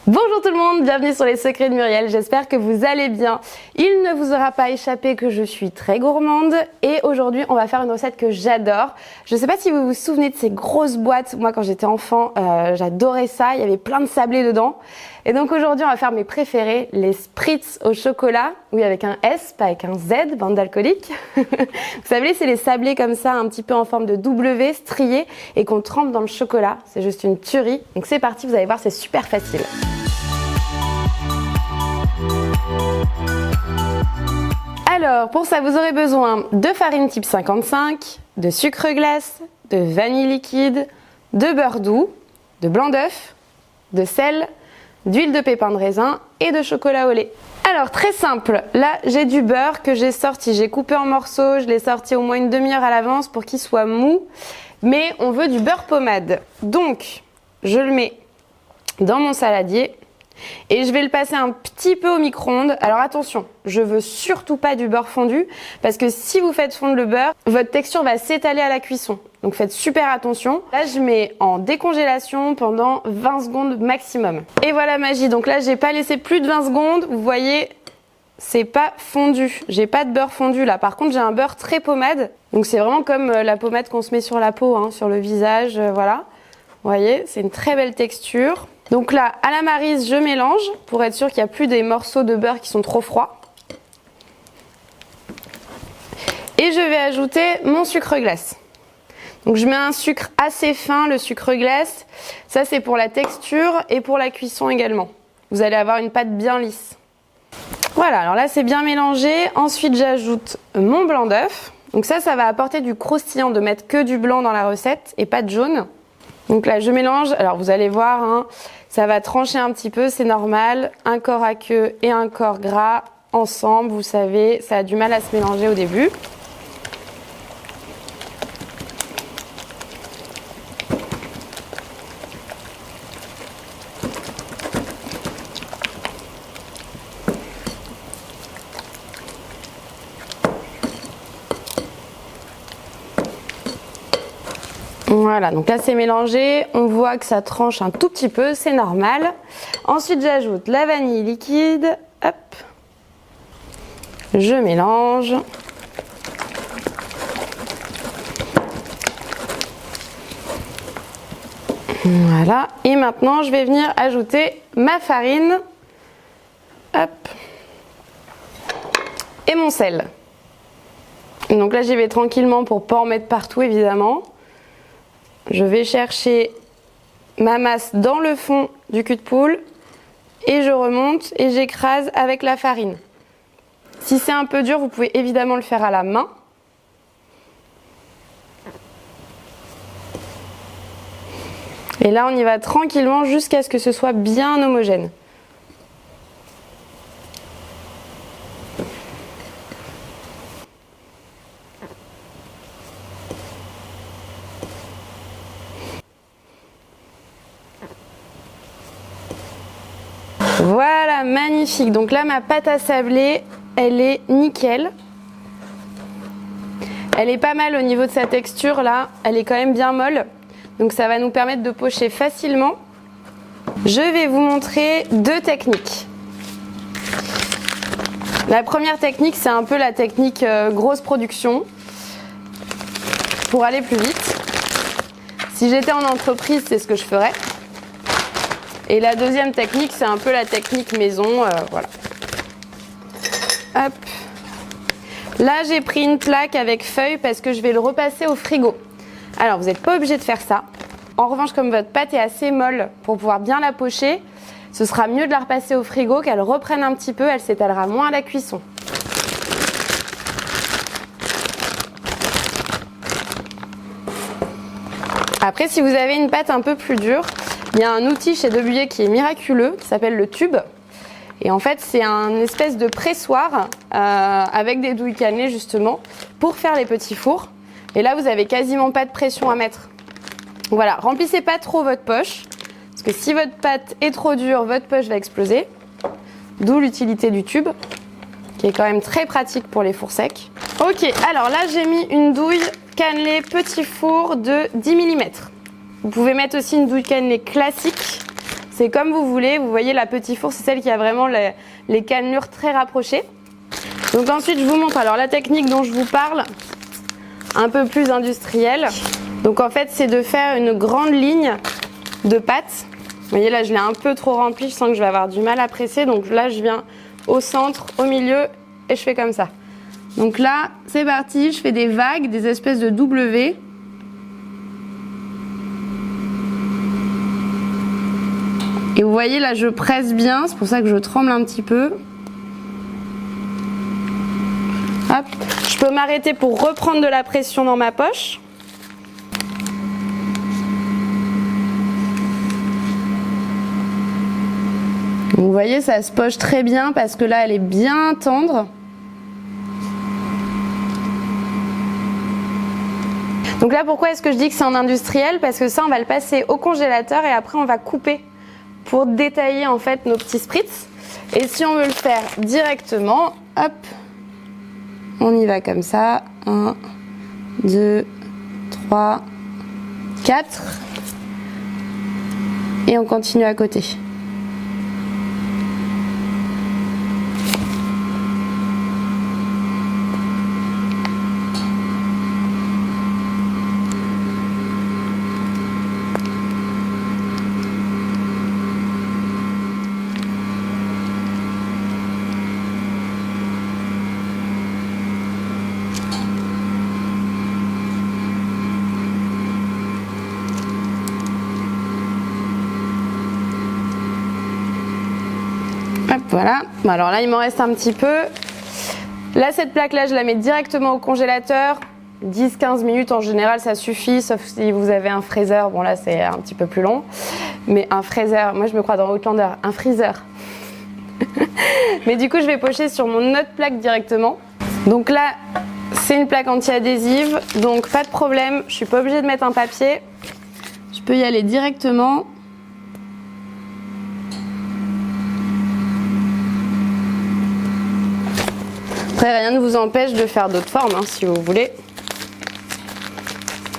Bonjour tout le monde, bienvenue sur les secrets de Muriel, j'espère que vous allez bien. Il ne vous aura pas échappé que je suis très gourmande et aujourd'hui on va faire une recette que j'adore. Je ne sais pas si vous vous souvenez de ces grosses boîtes, moi quand j'étais enfant j'adorais ça, il y avait plein de sablés dedans. Et donc aujourd'hui on va faire mes préférés, les spritz au chocolat, oui avec un S, pas avec un Z, bande d'alcooliques. Vous savez c'est les sablés comme ça, un petit peu en forme de W, striés et qu'on trempe dans le chocolat, c'est juste une tuerie. Donc c'est parti, vous allez voir c'est super facile. Alors, pour ça, vous aurez besoin de farine type 55, de sucre glace, de vanille liquide, de beurre doux, de blanc d'œuf, de sel, d'huile de pépins de raisin et de chocolat au lait. Alors, très simple, là j'ai du beurre que j'ai sorti, j'ai coupé en morceaux, je l'ai sorti au moins une demi-heure à l'avance pour qu'il soit mou, mais on veut du beurre pommade. Donc, je le mets dans mon saladier. Et je vais le passer un petit peu au micro-ondes. Alors attention, je veux surtout pas du beurre fondu parce que si vous faites fondre le beurre, votre texture va s'étaler à la cuisson. Donc faites super attention. Là, je mets en décongélation pendant 20 secondes maximum. Et voilà magie. Donc là, j'ai pas laissé plus de 20 secondes. Vous voyez, c'est pas fondu. J'ai pas de beurre fondu là. Par contre, j'ai un beurre très pommade. Donc c'est vraiment comme la pommade qu'on se met sur la peau, hein, sur le visage, voilà. Vous voyez, c'est une très belle texture. Donc là, à la maryse, je mélange pour être sûr qu'il n'y a plus des morceaux de beurre qui sont trop froids. Et je vais ajouter mon sucre glace. Donc je mets un sucre assez fin, le sucre glace. Ça, c'est pour la texture et pour la cuisson également. Vous allez avoir une pâte bien lisse. Voilà, alors là, c'est bien mélangé. Ensuite, j'ajoute mon blanc d'œuf. Donc ça va apporter du croustillant de mettre que du blanc dans la recette et pas de jaune. Donc là, je mélange. Alors vous allez voir, hein, ça va trancher un petit peu, c'est normal. Un corps à queue et un corps gras ensemble, vous savez, ça a du mal à se mélanger au début. Voilà, donc là c'est mélangé, on voit que ça tranche un tout petit peu, c'est normal. Ensuite j'ajoute la vanille liquide, hop, je mélange. Voilà, et maintenant je vais venir ajouter ma farine, hop, et mon sel. Donc là j'y vais tranquillement pour pas en mettre partout évidemment. Je vais chercher ma masse dans le fond du cul de poule et je remonte et j'écrase avec la farine. Si c'est un peu dur, vous pouvez évidemment le faire à la main. Et là, on y va tranquillement jusqu'à ce que ce soit bien homogène. Voilà, magnifique. Donc là, ma pâte à sabler, elle est nickel. Elle est pas mal au niveau de sa texture là. Elle est quand même bien molle. Donc ça va nous permettre de pocher facilement. Je vais vous montrer deux techniques. La première technique, c'est un peu la technique grosse production. Pour aller plus vite. Si j'étais en entreprise, c'est ce que je ferais. Et la deuxième technique, c'est un peu la technique maison, voilà. Hop. Là, j'ai pris une plaque avec feuille parce que je vais le repasser au frigo. Alors, vous n'êtes pas obligé de faire ça. En revanche, comme votre pâte est assez molle pour pouvoir bien la pocher, ce sera mieux de la repasser au frigo, qu'elle reprenne un petit peu, elle s'étalera moins à la cuisson. Après, si vous avez une pâte un peu plus dure, il y a un outil chez Debuyer qui est miraculeux, qui s'appelle le tube. Et en fait, c'est un espèce de pressoir avec des douilles cannelées justement pour faire les petits fours. Et là, vous avez quasiment pas de pression à mettre. Voilà, remplissez pas trop votre poche, parce que si votre pâte est trop dure, votre poche va exploser. D'où l'utilité du tube, qui est quand même très pratique pour les fours secs. Ok, alors là, j'ai mis une douille cannelée petit four de 10 mm. Vous pouvez mettre aussi une douille cannelée classique, C'est comme vous voulez. Vous voyez, la petite four, c'est celle qui a vraiment les cannelures très rapprochées. Donc ensuite, je vous montre alors la technique dont je vous parle, un peu plus industrielle. Donc en fait, c'est de faire une grande ligne de pâte. Vous voyez, là, je l'ai un peu trop remplie. Je sens que je vais avoir du mal à presser. Donc là, je viens au centre, au milieu, et je fais comme ça. Donc là, c'est parti. Je fais des vagues, des espèces de W. Et vous voyez, là, je presse bien. C'est pour ça que je tremble un petit peu. Hop. Je peux m'arrêter pour reprendre de la pression dans ma poche. Vous voyez, ça se poche très bien parce que là, elle est bien tendre. Donc là, pourquoi est-ce que je dis que c'est en industriel? Parce que ça, on va le passer au congélateur et après, on va couper pour détailler en fait nos petits spritz. Et si on veut le faire directement, hop, on y va comme ça. 1, 2, 3, 4. Et on continue à côté. Hop, voilà. Alors là, il m'en reste un petit peu. Là, cette plaque-là, je la mets directement au congélateur. 10-15 minutes en général, ça suffit, sauf si vous avez un freezer. Bon, là, c'est un petit peu plus long. Mais un freezer, moi, je me crois dans Outlander, un freezer. Mais du coup, je vais pocher sur mon autre plaque directement. Donc là, c'est une plaque anti-adhésive. Donc, pas de problème. Je suis pas obligée de mettre un papier. Je peux y aller directement. Après, rien ne vous empêche de faire d'autres formes, hein, si vous voulez.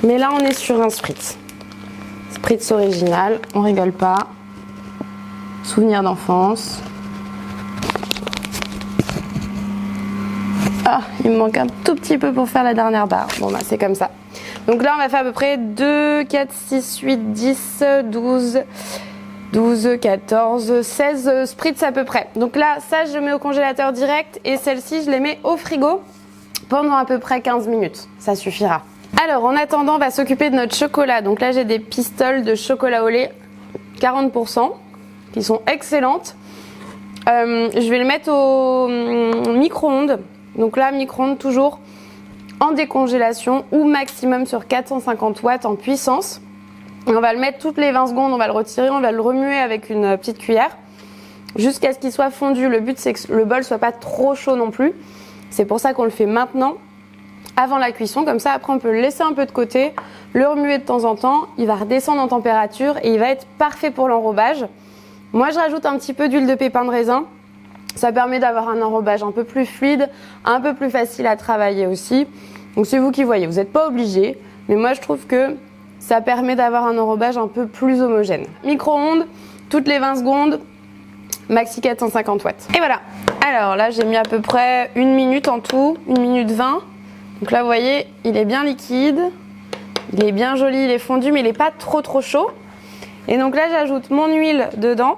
Mais là, on est sur un spritz. Spritz original, on rigole pas. Souvenir d'enfance. Ah, il me manque un tout petit peu pour faire la dernière barre. Bon, bah, c'est comme ça. Donc là, on va faire à peu près 2, 4, 6, 8, 10, 12... 12, 14, 16 spritz à peu près. Donc là, ça, je mets au congélateur direct et celle-ci, je les mets au frigo pendant à peu près 15 minutes. Ça suffira. Alors, en attendant, on va s'occuper de notre chocolat. Donc là, j'ai des pistoles de chocolat au lait 40% qui sont excellentes. Je vais le mettre au micro-ondes. Donc là, micro-ondes toujours en décongélation ou maximum sur 450 watts en puissance. Et on va le mettre toutes les 20 secondes, on va le retirer, on va le remuer avec une petite cuillère jusqu'à ce qu'il soit fondu. Le but, c'est que le bol soit pas trop chaud non plus. C'est pour ça qu'on le fait maintenant, avant la cuisson. Comme ça, après, on peut le laisser un peu de côté, le remuer de temps en temps. Il va redescendre en température et il va être parfait pour l'enrobage. Moi, je rajoute un petit peu d'huile de pépin de raisin. Ça permet d'avoir un enrobage un peu plus fluide, un peu plus facile à travailler aussi. Donc, c'est vous qui voyez. Vous n'êtes pas obligé, mais moi, je trouve que ça permet d'avoir un enrobage un peu plus homogène. Micro-ondes, toutes les 20 secondes, maxi 450 watts. Et voilà. Alors là, j'ai mis à peu près 1 minute en tout, 1 minute 20. Donc là, vous voyez, il est bien liquide, il est bien joli, il est fondu, mais il n'est pas trop chaud. Et donc là, j'ajoute mon huile dedans.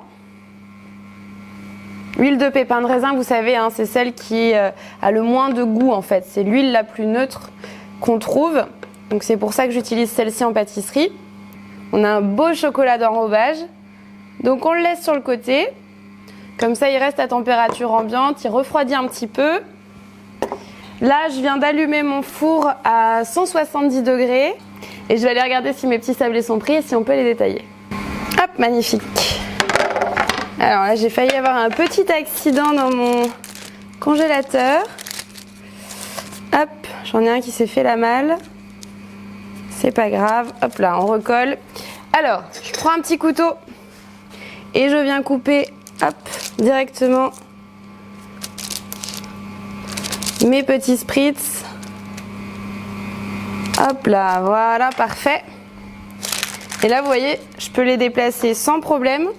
Huile de pépin de raisin, vous savez, hein, c'est celle qui a le moins de goût en fait. C'est l'huile la plus neutre qu'on trouve. Donc c'est pour ça que j'utilise celle-ci en pâtisserie. On a un beau chocolat d'enrobage. Donc on le laisse sur le côté. Comme ça, il reste à température ambiante. Il refroidit un petit peu. Là, je viens d'allumer mon four à 170 degrés. Et je vais aller regarder si mes petits sablés sont pris et si on peut les détailler. Hop, magnifique. Alors là, j'ai failli avoir un petit accident dans mon congélateur. Hop, j'en ai un qui s'est fait la malle. C'est pas grave. Hop là, on recolle. Alors, je prends un petit couteau et je viens couper, hop, directement mes petits spritz. Hop là, voilà, parfait. Et là, vous voyez, je peux les déplacer sans problème.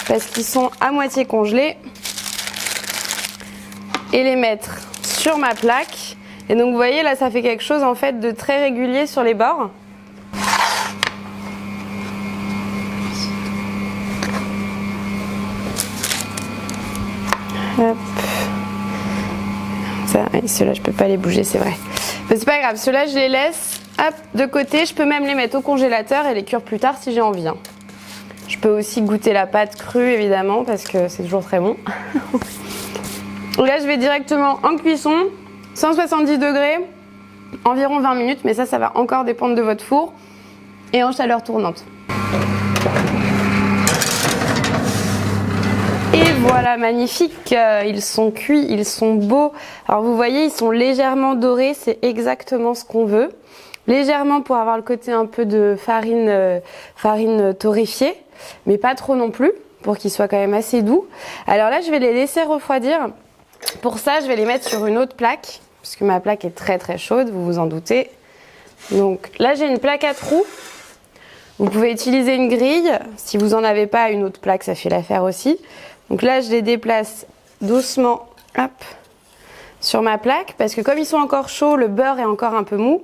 parce qu'ils sont à moitié congelés et les mettre sur ma plaque. Et donc vous voyez là, ça fait quelque chose en fait de très régulier sur les bords. Hop. Ça, ceux-là je peux pas les bouger, c'est vrai. Mais c'est pas grave, ceux-là je les laisse hop, de côté. Je peux même les mettre au congélateur et les cuire plus tard si j'ai envie. Hein. Je peux aussi goûter la pâte crue évidemment parce que c'est toujours très bon. Là je vais directement en cuisson, 170 degrés, environ 20 minutes, mais ça va encore dépendre de votre four et en chaleur tournante. Et voilà, magnifique, ils sont cuits, ils sont beaux. Alors vous voyez, ils sont légèrement dorés, c'est exactement ce qu'on veut. Légèrement pour avoir le côté un peu de farine torréfiée, mais pas trop non plus, pour qu'ils soient quand même assez doux. Alors là, je vais les laisser refroidir. Pour ça, je vais les mettre sur une autre plaque, puisque ma plaque est très très chaude, vous vous en doutez. Donc là, j'ai une plaque à trous. Vous pouvez utiliser une grille. Si vous n'en avez pas, une autre plaque, ça fait l'affaire aussi. Donc là, je les déplace doucement hop, sur ma plaque, parce que comme ils sont encore chauds, le beurre est encore un peu mou.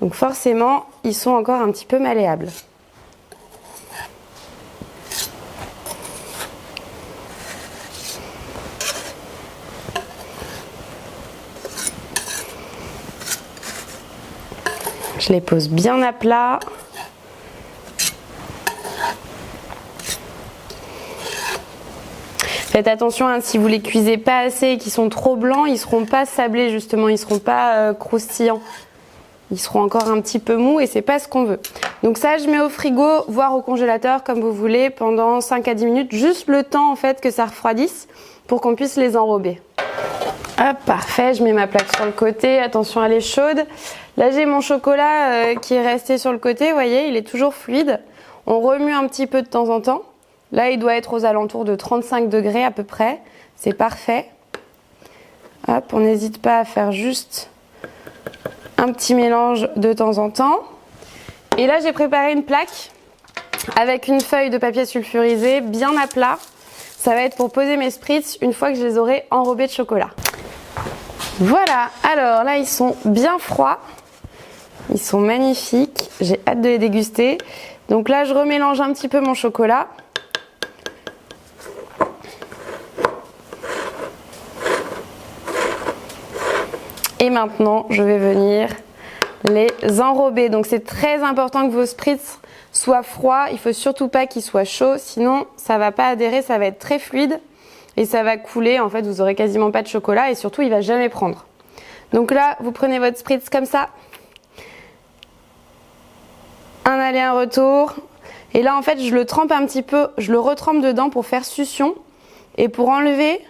Donc forcément, ils sont encore un petit peu malléables. Je les pose bien à plat. Faites attention, hein, si vous les cuisez pas assez et qu'ils sont trop blancs, ils seront pas sablés justement, ils seront pas croustillants. Ils seront encore un petit peu mous et c'est pas ce qu'on veut. Donc ça, je mets au frigo, voire au congélateur comme vous voulez, pendant 5 à 10 minutes, juste le temps en fait que ça refroidisse pour qu'on puisse les enrober. Hop, parfait, je mets ma plaque sur le côté, attention elle est chaude. Là j'ai mon chocolat qui est resté sur le côté, vous voyez, il est toujours fluide. On remue un petit peu de temps en temps. Là il doit être aux alentours de 35 degrés à peu près, c'est parfait. Hop, on n'hésite pas à faire juste un petit mélange de temps en temps. Et là j'ai préparé une plaque avec une feuille de papier sulfurisé bien à plat. Ça va être pour poser mes spritz une fois que je les aurai enrobés de chocolat. Voilà, alors là ils sont bien froids. Ils sont magnifiques, j'ai hâte de les déguster. Donc là je remélange un petit peu mon chocolat. Et maintenant je vais venir les enrober. Donc c'est très important que vos spritz soient froids. Il ne faut surtout pas qu'ils soient chauds, sinon ça ne va pas adhérer, ça va être très fluide. Et ça va couler, en fait vous aurez quasiment pas de chocolat et surtout il va jamais prendre. Donc là vous prenez votre spritz comme ça, un aller un retour, et là en fait je le trempe un petit peu, je le retrempe dedans pour faire succion et pour enlever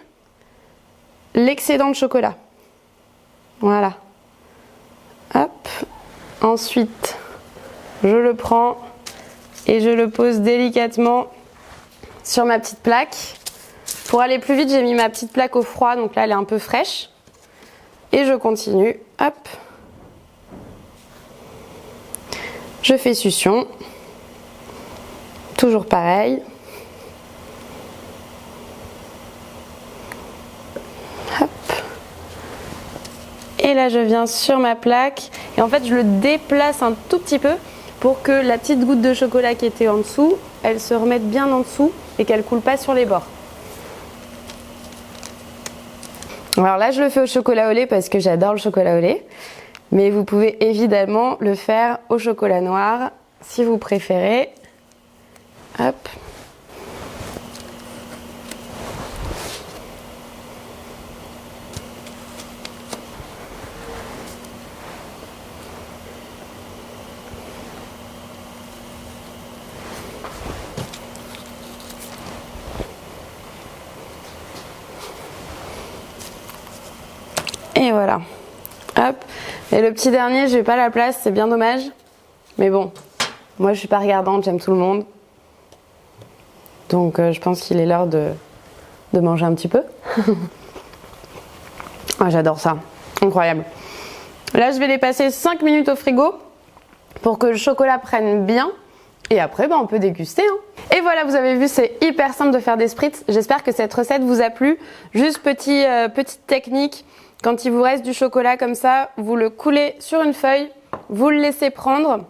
l'excédent de chocolat. Voilà. Hop. Ensuite je le prends et je le pose délicatement sur ma petite plaque. Pour aller plus vite, j'ai mis ma petite plaque au froid, donc là elle est un peu fraîche. Et je continue, hop. Je fais succion. Toujours pareil. Hop. Et là je viens sur ma plaque. Et en fait je le déplace un tout petit peu pour que la petite goutte de chocolat qui était en dessous, elle se remette bien en dessous et qu'elle coule pas sur les bords. Alors là je le fais au chocolat au lait parce que j'adore le chocolat au lait, mais vous pouvez évidemment le faire au chocolat noir si vous préférez. Hop. Et voilà, hop. Et le petit dernier, je n'ai pas la place, c'est bien dommage. Mais bon, moi je suis pas regardante, j'aime tout le monde. Donc je pense qu'il est l'heure de manger un petit peu. Ah, j'adore ça, incroyable. Là je vais les passer 5 minutes au frigo pour que le chocolat prenne bien. Et après on peut déguster. Hein. Et voilà, vous avez vu, c'est hyper simple de faire des spritz. J'espère que cette recette vous a plu. Juste petite technique, quand il vous reste du chocolat comme ça, vous le coulez sur une feuille, vous le laissez prendre,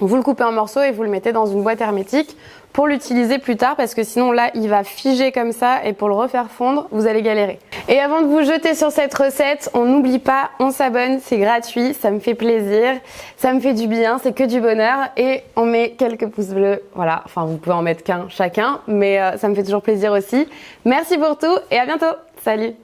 vous le coupez en morceaux et vous le mettez dans une boîte hermétique pour l'utiliser plus tard parce que sinon là il va figer comme ça et pour le refaire fondre vous allez galérer. Et avant de vous jeter sur cette recette, on n'oublie pas, on s'abonne, c'est gratuit, ça me fait plaisir, ça me fait du bien, c'est que du bonheur et on met quelques pouces bleus, voilà, enfin vous pouvez en mettre qu'un chacun mais ça me fait toujours plaisir aussi. Merci pour tout et à bientôt, salut.